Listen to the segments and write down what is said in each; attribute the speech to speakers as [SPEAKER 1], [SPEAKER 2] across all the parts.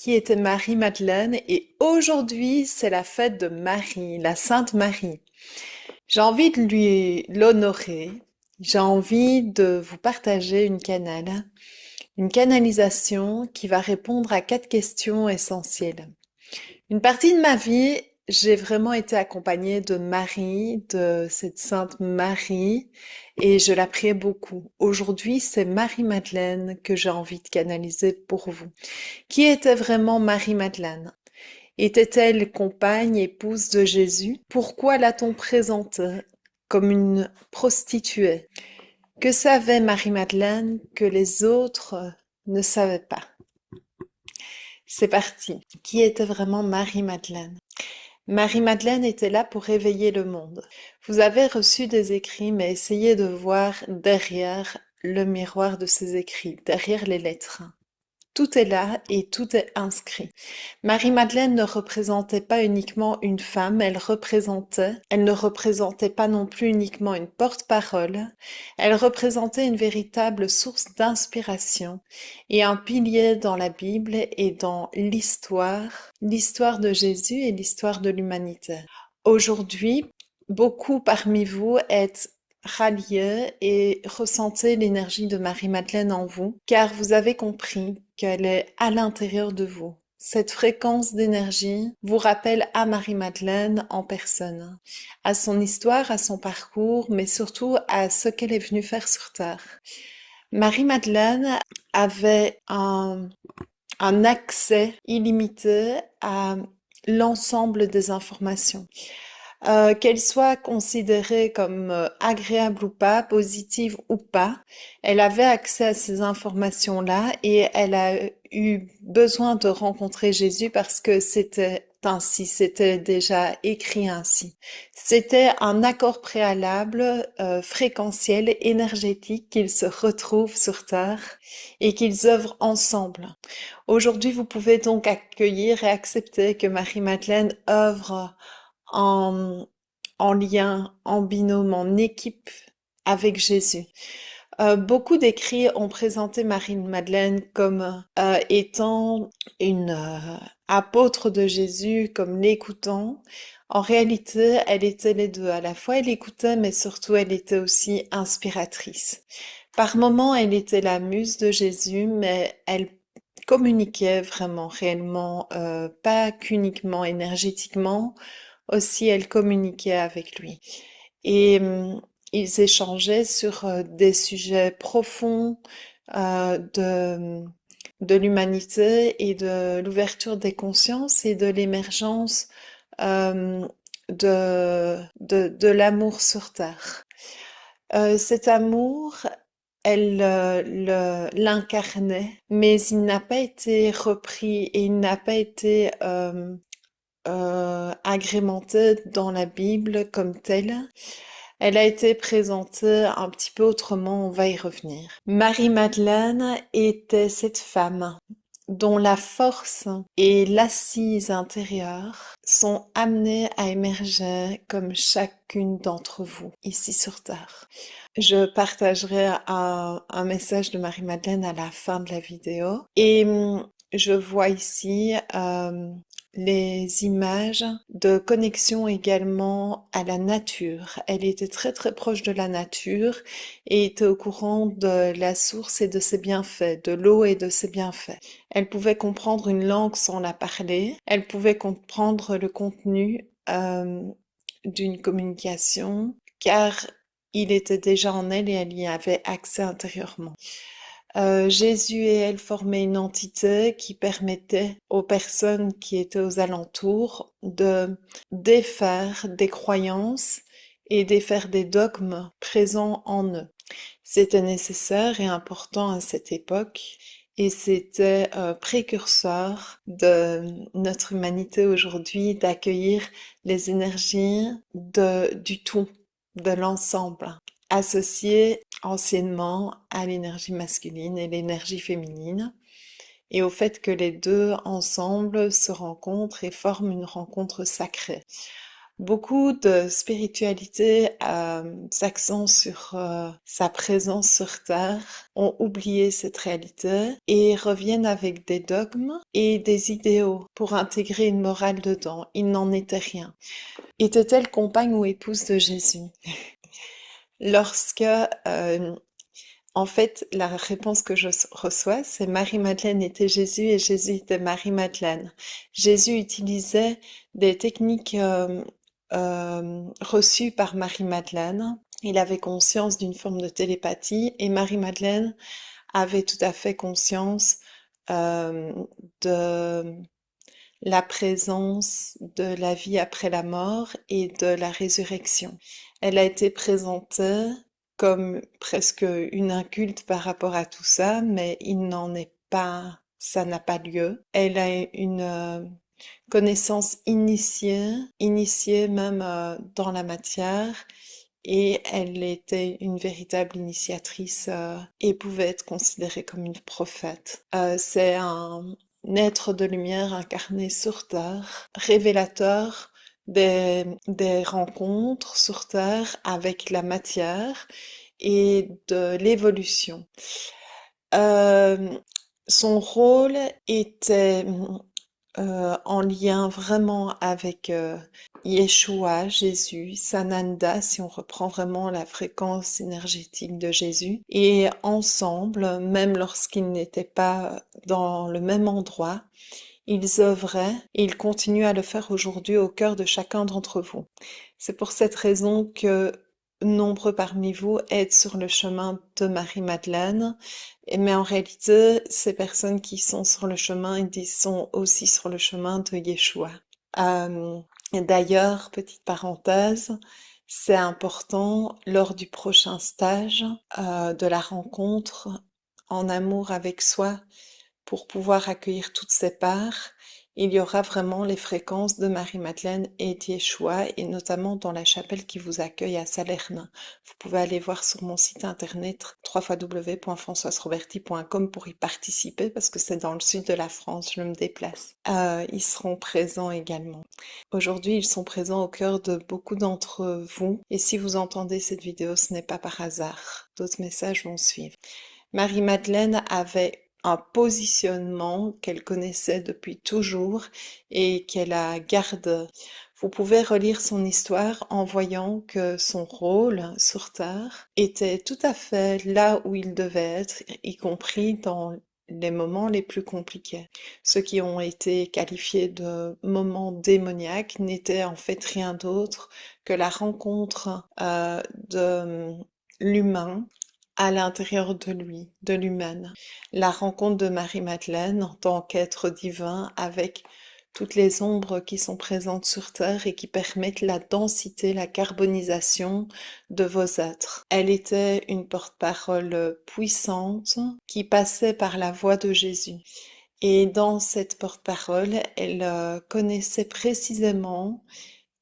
[SPEAKER 1] qui était Marie-Madeleine et aujourd'hui c'est la fête de Marie, la Sainte Marie. J'ai envie de lui l'honorer, j'ai envie de vous partager une canalisation qui va répondre à 4 questions essentielles. Une partie de ma vie, j'ai vraiment été accompagnée de Marie, de cette Sainte Marie, et je la priais beaucoup. Aujourd'hui, c'est Marie-Madeleine que j'ai envie de canaliser pour vous. Qui était vraiment Marie-Madeleine? Était-elle compagne, épouse de Jésus? Pourquoi l'a-t-on présentée comme une prostituée? Que savait Marie-Madeleine que les autres ne savaient pas? C'est parti. Qui était vraiment Marie-Madeleine? Marie-Madeleine était là pour réveiller le monde. Vous avez reçu des écrits, mais essayez de voir derrière le miroir de ces écrits, derrière les lettres. Tout est là et tout est inscrit. Marie-Madeleine ne représentait pas uniquement une femme, elle ne représentait pas non plus uniquement une porte-parole, elle représentait une véritable source d'inspiration et un pilier dans la Bible et dans l'histoire de Jésus et l'histoire de l'humanité. Aujourd'hui, beaucoup parmi vous êtes ralliez et ressentez l'énergie de Marie-Madeleine en vous, car vous avez compris qu'elle est à l'intérieur de vous. Cette fréquence d'énergie vous rappelle à Marie-Madeleine en personne, à son histoire, à son parcours, mais surtout à ce qu'elle est venue faire sur Terre. Marie-Madeleine avait un accès illimité à l'ensemble des informations. Qu'elle soit considérée comme agréable ou pas, positive ou pas, elle avait accès à ces informations-là et elle a eu besoin de rencontrer Jésus parce que c'était ainsi, c'était déjà écrit ainsi. C'était un accord préalable, fréquentiel, énergétique qu'ils se retrouvent sur Terre et qu'ils œuvrent ensemble. Aujourd'hui, vous pouvez donc accueillir et accepter que Marie-Madeleine œuvre en, en lien, en binôme, en équipe avec Jésus. Beaucoup d'écrits ont présenté Marie-Madeleine comme étant une apôtre de Jésus, comme l'écoutant. En réalité, elle était les deux. À la fois, elle écoutait, mais surtout, elle était aussi inspiratrice. Par moments, elle était la muse de Jésus, mais elle communiquait vraiment, réellement, pas qu'uniquement énergétiquement, aussi elle communiquait avec lui. Et ils échangeaient sur des sujets profonds de l'humanité et de l'ouverture des consciences et de l'émergence euh, de l'amour sur Terre. Cet amour, elle l'incarnait, mais il n'a pas été repris et il n'a pas été agrémentée dans la Bible comme telle. Elle a été présentée un petit peu autrement, on va y revenir. Marie-Madeleine était cette femme dont la force et l'assise intérieure sont amenées à émerger comme chacune d'entre vous ici sur Terre. Je partagerai un message de Marie-Madeleine à la fin de la vidéo et je vois ici les images de connexion également à la nature. Elle était très très proche de la nature et était au courant de la source et de ses bienfaits, de l'eau et de ses bienfaits. Elle pouvait comprendre une langue sans la parler. Elle pouvait comprendre le contenu d'une communication car il était déjà en elle et elle y avait accès intérieurement. Jésus et elle formaient une entité qui permettait aux personnes qui étaient aux alentours de défaire des croyances et défaire des dogmes présents en eux. C'était nécessaire et important à cette époque et c'était précurseur de notre humanité aujourd'hui d'accueillir les énergies du tout, de l'ensemble, associées anciennement à l'énergie masculine et l'énergie féminine, et au fait que les deux ensemble se rencontrent et forment une rencontre sacrée. Beaucoup de spiritualité s'accent sur sa présence sur Terre, ont oublié cette réalité et reviennent avec des dogmes et des idéaux pour intégrer une morale dedans. Il n'en était rien. Était-elle compagne ou épouse de Jésus? Lorsque, en fait, la réponse que je reçois, c'est Marie-Madeleine était Jésus et Jésus était Marie-Madeleine. Jésus utilisait des techniques reçues par Marie-Madeleine. Il avait conscience d'une forme de télépathie et Marie-Madeleine avait tout à fait conscience euh, de la présence de la vie après la mort et de la résurrection. Elle a été présentée comme presque une inculte par rapport à tout ça, mais il n'en est pas, ça n'a pas lieu. Elle a une connaissance initiée même dans la matière, et elle était une véritable initiatrice et pouvait être considérée comme une prophète. C'est un être de lumière incarné sur Terre, révélateur des rencontres sur Terre avec la matière et de l'évolution. Euh, Son rôle était en lien vraiment avec Yeshua, Jésus, Sananda, si on reprend vraiment la fréquence énergétique de Jésus. Et ensemble, même lorsqu'ils n'étaient pas dans le même endroit, ils œuvraient et ils continuent à le faire aujourd'hui au cœur de chacun d'entre vous. C'est pour cette raison que nombreux parmi vous êtes sur le chemin de Marie-Madeleine, mais en réalité, ces personnes qui sont sur le chemin, ils sont aussi sur le chemin de Yeshua. D'ailleurs, petite parenthèse, c'est important lors du prochain stage de la rencontre en amour avec soi, pour pouvoir accueillir toutes ces parts, il y aura vraiment les fréquences de Marie-Madeleine et d'Yeshua, et notamment dans la chapelle qui vous accueille à Salernin. Vous pouvez aller voir sur mon site internet www.françoiseroberti.com pour y participer, parce que c'est dans le sud de la France, je me déplace. Ils seront présents également. Aujourd'hui, ils sont présents au cœur de beaucoup d'entre vous, et si vous entendez cette vidéo, ce n'est pas par hasard. D'autres messages vont suivre. Marie-Madeleine avait un positionnement qu'elle connaissait depuis toujours et qu'elle a gardé. Vous pouvez relire son histoire en voyant que son rôle sur Terre était tout à fait là où il devait être, y compris dans les moments les plus compliqués. Ceux qui ont été qualifiés de moments démoniaques n'étaient en fait rien d'autre que la rencontre de l'humain à l'intérieur de lui, de l'humaine. La rencontre de Marie-Madeleine en tant qu'être divin avec toutes les ombres qui sont présentes sur Terre et qui permettent la densité, la carbonisation de vos êtres. Elle était une porte-parole puissante qui passait par la voix de Jésus. Et dans cette porte-parole, elle connaissait précisément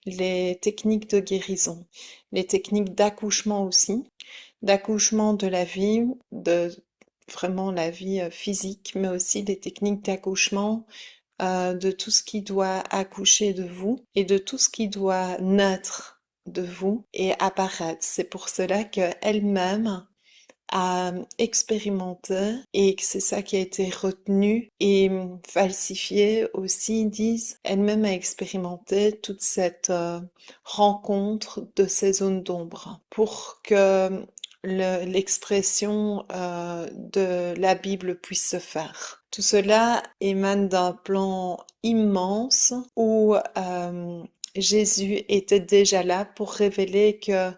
[SPEAKER 1] les techniques de guérison, les techniques d'accouchement aussi, d'accouchement de la vie, de vraiment la vie physique, mais aussi des techniques d'accouchement de tout ce qui doit accoucher de vous et de tout ce qui doit naître de vous et apparaître. C'est pour cela qu'elle-même a expérimenté et que c'est ça qui a été retenu et falsifié aussi, ils disent. Elle-même a expérimenté toute cette rencontre de ces zones d'ombre pour que l'expression de la Bible puisse se faire. Tout cela émane d'un plan immense où Jésus était déjà là pour révéler que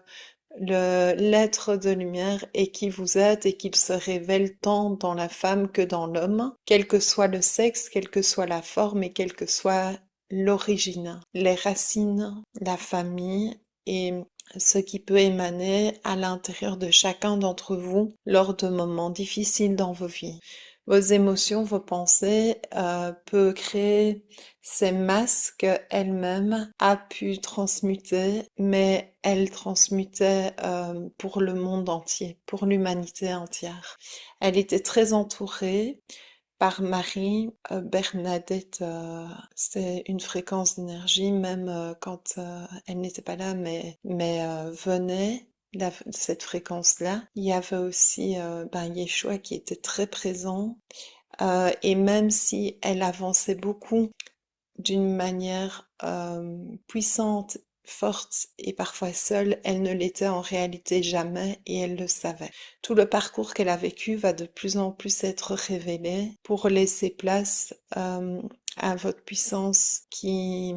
[SPEAKER 1] l'être de lumière est qui vous êtes et qu'il se révèle tant dans la femme que dans l'homme, quel que soit le sexe, quelle que soit la forme et quelle que soit l'origine, les racines, la famille et ce qui peut émaner à l'intérieur de chacun d'entre vous lors de moments difficiles dans vos vies. Vos émotions, vos pensées peuvent créer ces masses qu'elle-même a pu transmuter, mais elle transmutait pour le monde entier, pour l'humanité entière. Elle était très entourée par Marie. Bernadette, c'est une fréquence d'énergie, même quand elle n'était pas là, mais venait cette fréquence-là. Il y avait aussi Yeshua qui était très présent. Et même si elle avançait beaucoup d'une manière puissante, forte et parfois seule, elle ne l'était en réalité jamais et elle le savait. Tout le parcours qu'elle a vécu va de plus en plus être révélé pour laisser place à votre puissance qui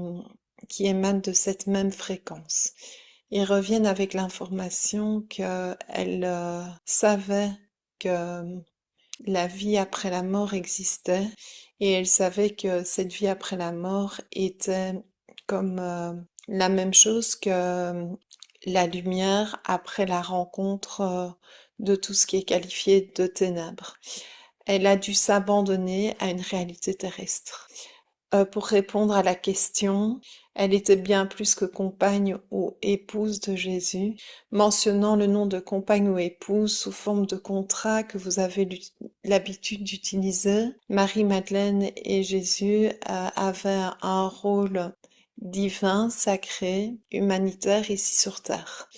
[SPEAKER 1] émane de cette même fréquence. Ils reviennent avec l'information qu'elle savait que la vie après la mort existait et elle savait que cette vie après la mort était comme la même chose que la lumière après la rencontre de tout ce qui est qualifié de ténèbres. Elle a dû s'abandonner à une réalité terrestre. Pour répondre à la question, elle était bien plus que compagne ou épouse de Jésus, mentionnant le nom de compagne ou épouse sous forme de contrat que vous avez l'habitude d'utiliser. Marie-Madeleine et Jésus avaient un rôle divin, sacré, humanitaire ici sur terre.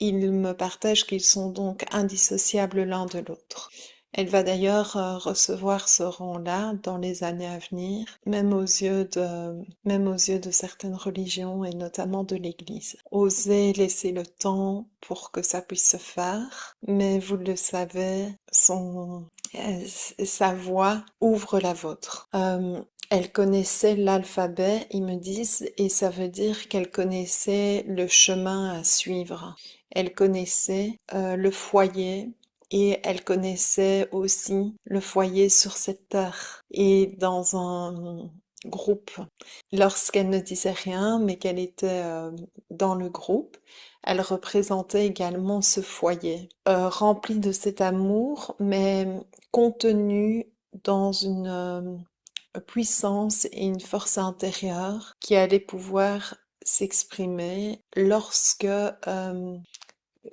[SPEAKER 1] Ils me partagent qu'ils sont donc indissociables l'un de l'autre. Elle va d'ailleurs recevoir ce rang-là dans les années à venir, même aux yeux de certaines religions et notamment de l'Église. Osez laisser le temps pour que ça puisse se faire, mais vous le savez, sa voix ouvre la vôtre. Elle connaissait l'alphabet, ils me disent, et ça veut dire qu'elle connaissait le chemin à suivre. Elle connaissait le foyer, et elle connaissait aussi le foyer sur cette terre et dans un groupe. Lorsqu'elle ne disait rien, mais qu'elle était dans le groupe, elle représentait également ce foyer, rempli de cet amour, mais contenu dans une puissance et une force intérieure qui allait pouvoir s'exprimer lorsque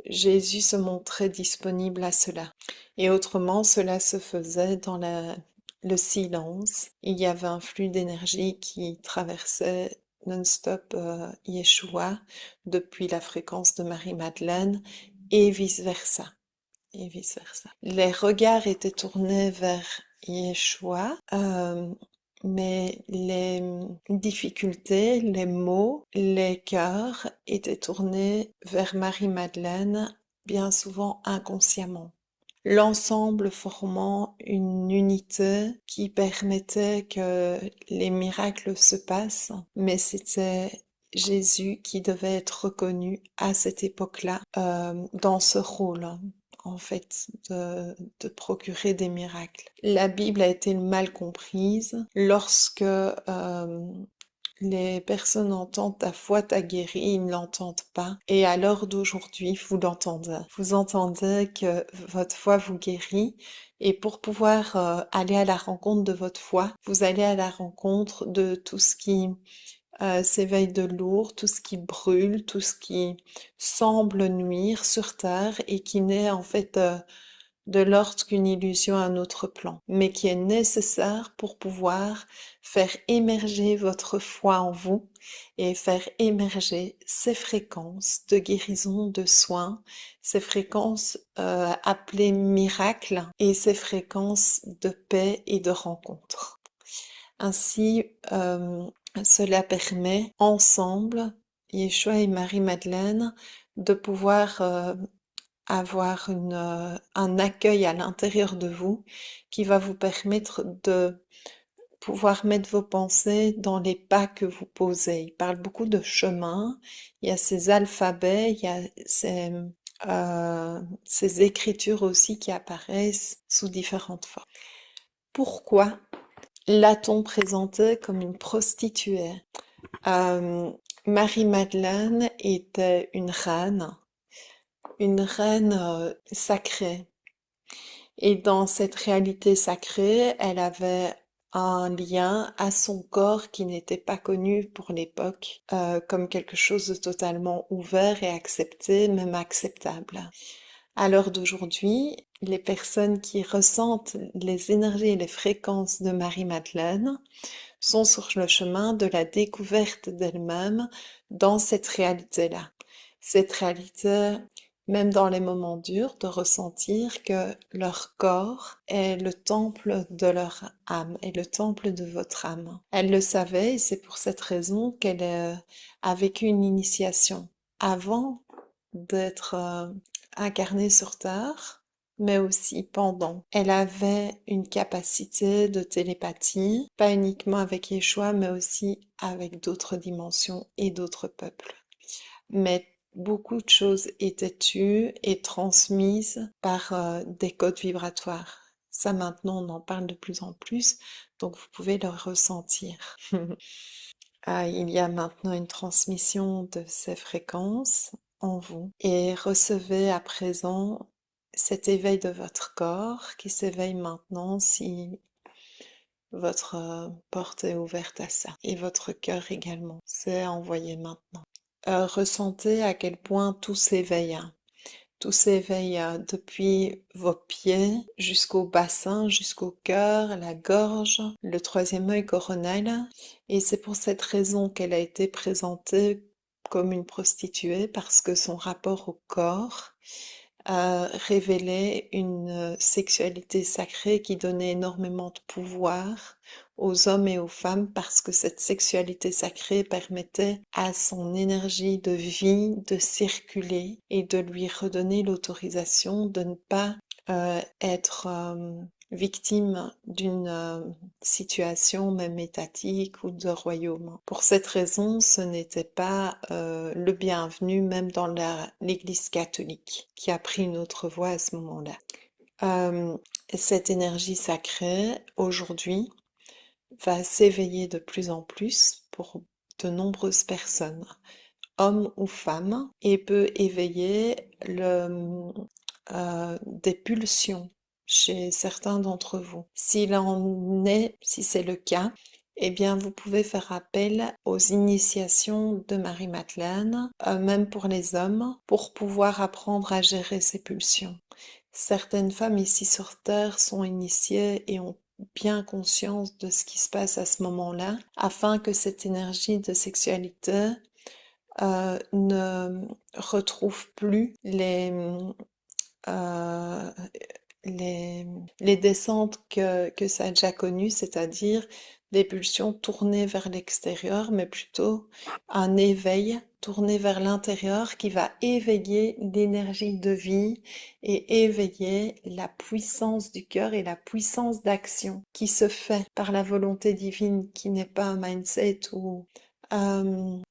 [SPEAKER 1] Jésus se montrait disponible à cela. Et autrement, cela se faisait dans le silence. Il y avait un flux d'énergie qui traversait non-stop Yeshua depuis la fréquence de Marie-Madeleine et vice-versa. Et vice-versa. Les regards étaient tournés vers Yeshua, mais les difficultés, les mots, les cœurs étaient tournés vers Marie-Madeleine, bien souvent inconsciemment. L'ensemble formant une unité qui permettait que les miracles se passent, mais c'était Jésus qui devait être reconnu à cette époque-là dans ce rôle, en fait, de procurer des miracles. La Bible a été mal comprise lorsque les personnes entendent ta foi t'a guéri, ils ne l'entendent pas. Et à l'heure d'aujourd'hui, vous l'entendez. Vous entendez que votre foi vous guérit. Et pour pouvoir aller à la rencontre de votre foi, vous allez à la rencontre de tout ce qui s'éveille de lourd, tout ce qui brûle, tout ce qui semble nuire sur Terre et qui n'est en fait de l'ordre qu'une illusion à un autre plan, mais qui est nécessaire pour pouvoir faire émerger votre foi en vous et faire émerger ces fréquences de guérison, de soins, ces fréquences appelées miracles et ces fréquences de paix et de rencontre. Ainsi, cela permet ensemble, Yeshua et Marie-Madeleine, de pouvoir avoir un accueil à l'intérieur de vous qui va vous permettre de pouvoir mettre vos pensées dans les pas que vous posez. Il parle beaucoup de chemin, il y a ces alphabets, il y a ces écritures aussi qui apparaissent sous différentes formes. Pourquoi l'a-t-on présentée comme une prostituée? Marie-Madeleine était une reine sacrée. Et dans cette réalité sacrée, elle avait un lien à son corps qui n'était pas connu pour l'époque, comme quelque chose de totalement ouvert et accepté, même acceptable. À l'heure d'aujourd'hui, les personnes qui ressentent les énergies et les fréquences de Marie-Madeleine sont sur le chemin de la découverte d'elles-mêmes dans cette réalité-là. Cette réalité, même dans les moments durs, de ressentir que leur corps est le temple de leur âme, est le temple de votre âme. Elle le savait et c'est pour cette raison qu'elle a vécu une initiation avant d'être incarnée sur Terre, mais aussi pendant. Elle avait une capacité de télépathie, pas uniquement avec Yeshua, mais aussi avec d'autres dimensions et d'autres peuples. Mais beaucoup de choses étaient tues et transmises par des codes vibratoires. Ça maintenant, on en parle de plus en plus, donc vous pouvez le ressentir. Il y a maintenant une transmission de ces fréquences en vous et recevez à présent cet éveil de votre corps qui s'éveille maintenant si votre porte est ouverte à ça et votre cœur également. C'est envoyé maintenant. Ressentez à quel point tout s'éveille. Tout s'éveille depuis vos pieds jusqu'au bassin, jusqu'au cœur, la gorge, le troisième œil coronal. Et c'est pour cette raison qu'elle a été présentée comme une prostituée, parce que son rapport au corps révélait une sexualité sacrée qui donnait énormément de pouvoir aux hommes et aux femmes parce que cette sexualité sacrée permettait à son énergie de vie de circuler et de lui redonner l'autorisation de ne pas être victime d'une situation même étatique ou de royaume. Pour cette raison, ce n'était pas le bienvenu même dans l'Église catholique, qui a pris une autre voie à ce moment-là. Cette énergie sacrée, aujourd'hui, va s'éveiller de plus en plus pour de nombreuses personnes, hommes ou femmes, et peut éveiller des pulsions chez certains d'entre vous. S'il en est, si c'est le cas, eh bien, vous pouvez faire appel aux initiations de Marie-Madeleine, même pour les hommes, pour pouvoir apprendre à gérer ces pulsions. Certaines femmes ici sur Terre sont initiées et ont bien conscience de ce qui se passe à ce moment-là, afin que cette énergie de sexualité ne retrouve plus euh, les descentes que ça a déjà connues, c'est-à-dire des pulsions tournées vers l'extérieur, mais plutôt un éveil tourné vers l'intérieur qui va éveiller l'énergie de vie et éveiller la puissance du cœur et la puissance d'action qui se fait par la volonté divine, qui n'est pas un mindset ou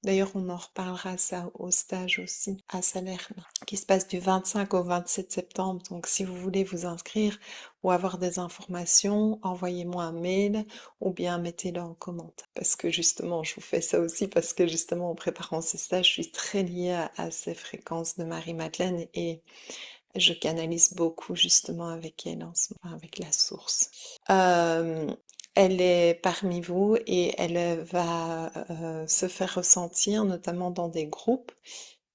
[SPEAKER 1] d'ailleurs, on en reparlera ça au stage aussi à Salerne, qui se passe du 25 au 27 septembre. Donc, si vous voulez vous inscrire ou avoir des informations, envoyez-moi un mail ou bien mettez-le en commentaire. Parce que justement, je vous fais ça aussi parce que justement, en préparant ce stage, je suis très liée à ces fréquences de Marie-Madeleine et je canalise beaucoup justement avec elle en ce moment, avec la source. Elle est parmi vous et elle va se faire ressentir notamment dans des groupes,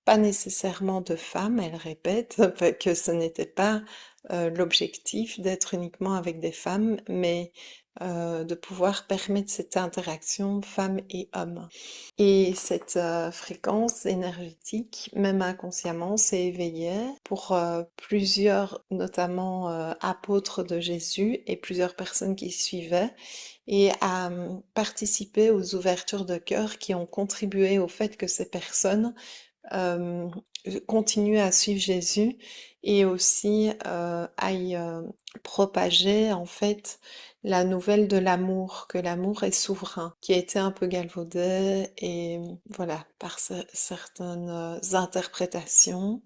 [SPEAKER 1] pas nécessairement de femmes, elle répète que ce n'était pas l'objectif d'être uniquement avec des femmes, mais de pouvoir permettre cette interaction femmes et hommes. Et cette fréquence énergétique, même inconsciemment, s'est éveillée pour plusieurs, notamment apôtres de Jésus et plusieurs personnes qui suivaient, et a participé aux ouvertures de cœur qui ont contribué au fait que ces personnes euh, continuent à suivre Jésus et aussi aillent propager en fait la nouvelle de l'amour, que l'amour est souverain, qui a été un peu galvaudé et voilà, par certaines interprétations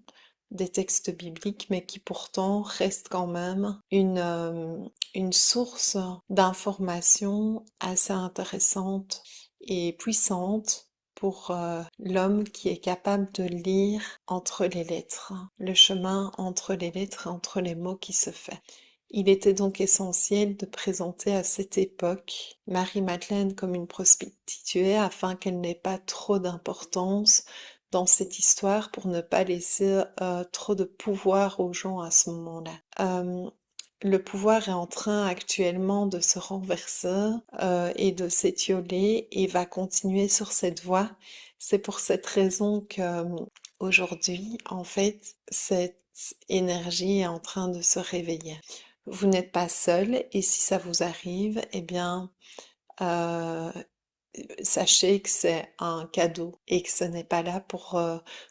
[SPEAKER 1] des textes bibliques, mais qui pourtant restent quand même une source d'information assez intéressante et puissante pour l'homme qui est capable de lire entre les lettres, le chemin entre les lettres et entre les mots qui se fait. Il était donc essentiel de présenter à cette époque Marie-Madeleine comme une prostituée afin qu'elle n'ait pas trop d'importance dans cette histoire pour ne pas laisser trop de pouvoir aux gens à ce moment-là. Le pouvoir est en train actuellement de se renverser et de s'étioler et va continuer sur cette voie. C'est pour cette raison que aujourd'hui, en fait, cette énergie est en train de se réveiller. Vous n'êtes pas seul et si ça vous arrive, eh bien, euh, sachez que c'est un cadeau et que ce n'est pas là pour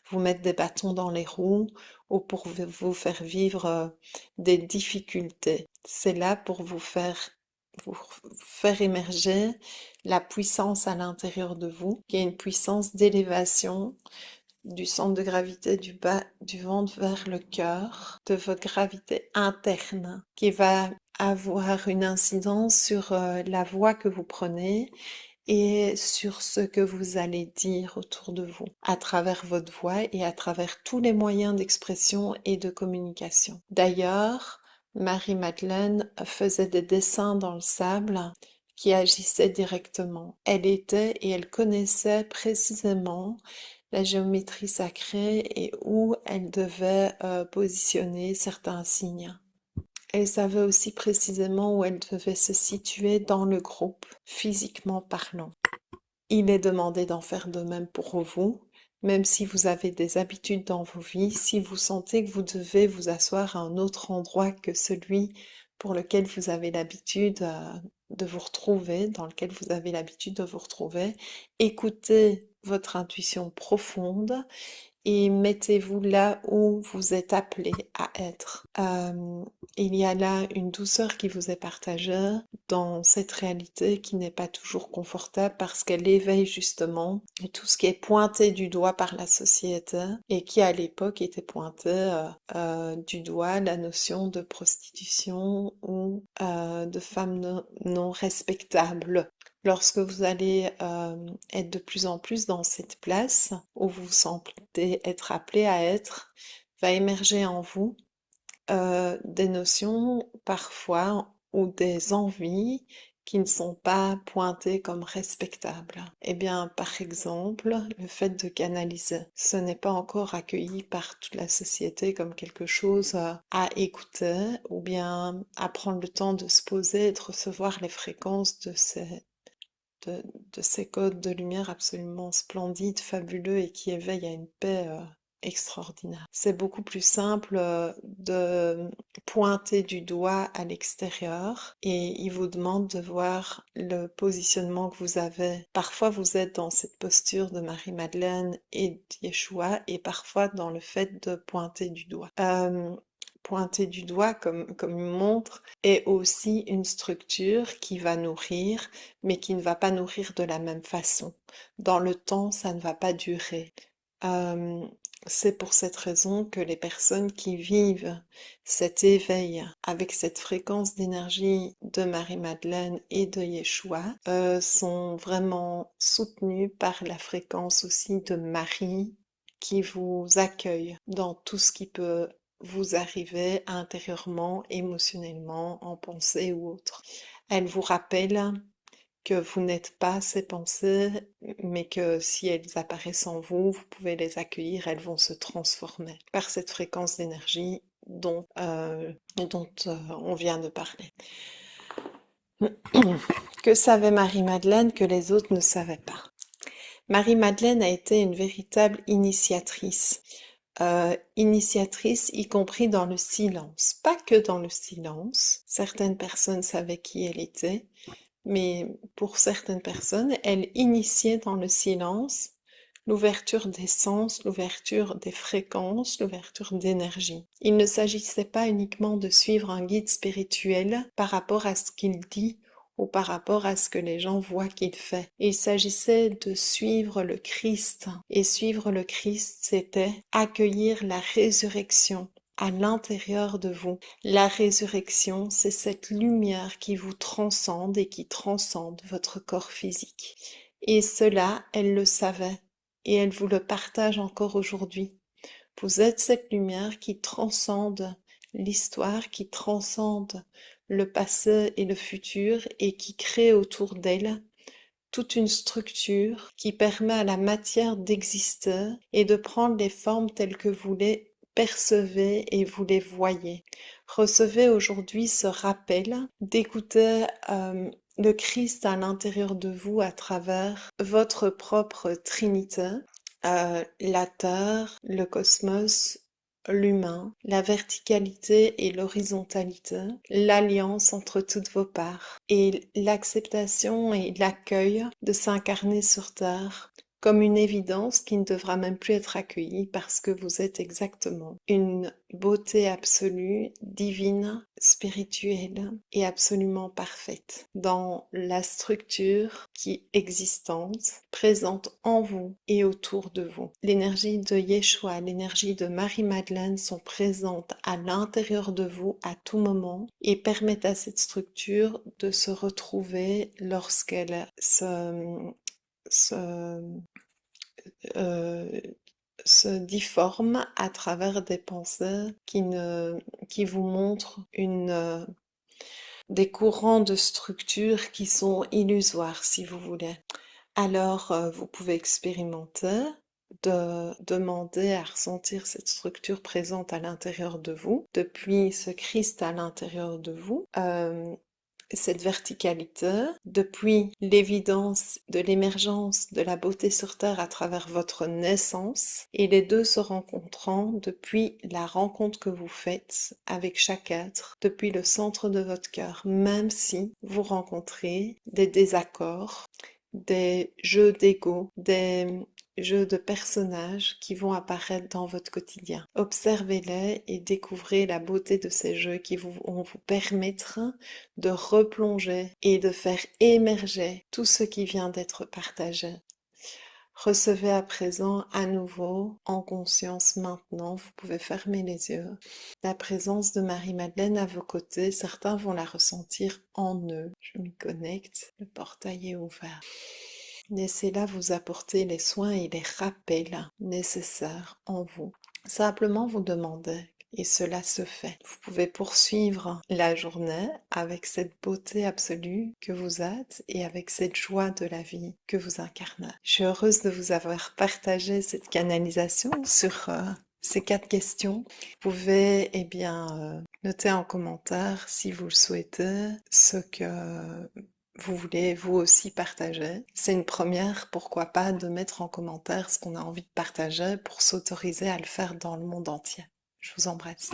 [SPEAKER 1] vous mettre des bâtons dans les roues ou pour vous faire vivre des difficultés. C'est là pour vous faire émerger la puissance à l'intérieur de vous, qui est une puissance d'élévation du centre de gravité du bas du ventre vers le cœur, de votre gravité interne, qui va avoir une incidence sur la voie que vous prenez et sur ce que vous allez dire autour de vous, à travers votre voix et à travers tous les moyens d'expression et de communication. D'ailleurs, Marie-Madeleine faisait des dessins dans le sable qui agissaient directement. Elle était et elle connaissait précisément la géométrie sacrée et où elle devait positionner certains signes. Elle savait aussi précisément où elle devait se situer dans le groupe, physiquement parlant. Il est demandé d'en faire de même pour vous, même si vous avez des habitudes dans vos vies, si vous sentez que vous devez vous asseoir à un autre endroit que celui pour lequel vous avez l'habitude de vous retrouver, dans lequel vous avez l'habitude de vous retrouver, écoutez votre intuition profonde et mettez-vous là où vous êtes appelé à être. Il y a là une douceur qui vous est partagée dans cette réalité qui n'est pas toujours confortable parce qu'elle éveille justement tout ce qui est pointé du doigt par la société et qui à l'époque était pointé du doigt la notion de prostitution ou de femme non respectable. Lorsque vous allez être de plus en plus dans cette place où vous vous sentez être appelé à être, va émerger en vous des notions parfois ou des envies qui ne sont pas pointées comme respectables. Eh bien, par exemple, le fait de canaliser, ce n'est pas encore accueilli par toute la société comme quelque chose à écouter ou bien à prendre le temps de se poser et de recevoir les fréquences de, de ces codes de lumière absolument splendides, fabuleux et qui éveillent à une paix extraordinaire. C'est beaucoup plus simple de pointer du doigt à l'extérieur et il vous demande de voir le positionnement que vous avez. Parfois vous êtes dans cette posture de Marie-Madeleine et de Yeshua et parfois dans le fait de pointer du doigt. Pointer du doigt comme une montre est aussi une structure qui va nourrir mais qui ne va pas nourrir de la même façon. Dans le temps, ça ne va pas durer. Euh, c'est pour cette raison que les personnes qui vivent cet éveil avec cette fréquence d'énergie de Marie-Madeleine et de Yeshua sont vraiment soutenues par la fréquence aussi de Marie qui vous accueille dans tout ce qui peut vous arriver intérieurement, émotionnellement, en pensée ou autre. Elle vous rappelle que vous n'êtes pas ces pensées, mais que si elles apparaissent en vous, vous pouvez les accueillir, elles vont se transformer par cette fréquence d'énergie dont on vient de parler. Que savait Marie-Madeleine que les autres ne savaient pas? Marie-Madeleine a été une véritable initiatrice. Initiatrice, y compris dans le silence. Pas que dans le silence. Certaines personnes savaient qui elle était, mais pour certaines personnes, elle initiait dans le silence l'ouverture des sens, l'ouverture des fréquences, l'ouverture d'énergie. Il ne s'agissait pas uniquement de suivre un guide spirituel par rapport à ce qu'il dit ou par rapport à ce que les gens voient qu'il fait. Il s'agissait de suivre le Christ. Et suivre le Christ, c'était accueillir la résurrection à l'intérieur de vous. La résurrection, c'est cette lumière qui vous transcende et qui transcende votre corps physique. Et cela, elle le savait et elle vous le partage encore aujourd'hui. Vous êtes cette lumière qui transcende l'histoire, qui transcende le passé et le futur et qui crée autour d'elle toute une structure qui permet à la matière d'exister et de prendre les formes telles que vous les percevez et vous les voyez. Recevez aujourd'hui ce rappel d'écouter le Christ à l'intérieur de vous à travers votre propre Trinité, la Terre, le cosmos, l'humain, la verticalité et l'horizontalité, l'alliance entre toutes vos parts et l'acceptation et l'accueil de s'incarner sur Terre comme une évidence qui ne devra même plus être accueillie parce que vous êtes exactement une beauté absolue, divine, spirituelle et absolument parfaite dans la structure qui est existante, présente en vous et autour de vous. L'énergie de Yeshua, l'énergie de Marie-Madeleine sont présentes à l'intérieur de vous à tout moment et permettent à cette structure de se retrouver lorsqu'elle se, euh, se difforme à travers des pensées qui vous montrent des courants de structure qui sont illusoires, si vous voulez. Alors, vous pouvez expérimenter de demander à ressentir cette structure présente à l'intérieur de vous, depuis ce Christ à l'intérieur de vous, cette verticalité, depuis l'évidence de l'émergence de la beauté sur Terre à travers votre naissance, et les deux se rencontrant depuis la rencontre que vous faites avec chaque être, depuis le centre de votre cœur, même si vous rencontrez des désaccords, des jeux d'ego, des jeux de personnages qui vont apparaître dans votre quotidien. Observez-les et découvrez la beauté de ces jeux qui vont vous permettre de replonger et de faire émerger tout ce qui vient d'être partagé. Recevez à présent à nouveau, en conscience maintenant, vous pouvez fermer les yeux, la présence de Marie-Madeleine à vos côtés. Certains vont la ressentir en eux. Je m'y connecte, le portail est ouvert. Laissez-la vous apporter les soins et les rappels nécessaires en vous. Simplement vous demandez, et cela se fait. Vous pouvez poursuivre la journée avec cette beauté absolue que vous êtes et avec cette joie de la vie que vous incarnez. Je suis heureuse de vous avoir partagé cette canalisation sur ces 4 questions. Vous pouvez noter en commentaire si vous le souhaitez ce que vous voulez vous aussi partager. C'est une première, pourquoi pas, de mettre en commentaire ce qu'on a envie de partager pour s'autoriser à le faire dans le monde entier. Je vous embrasse.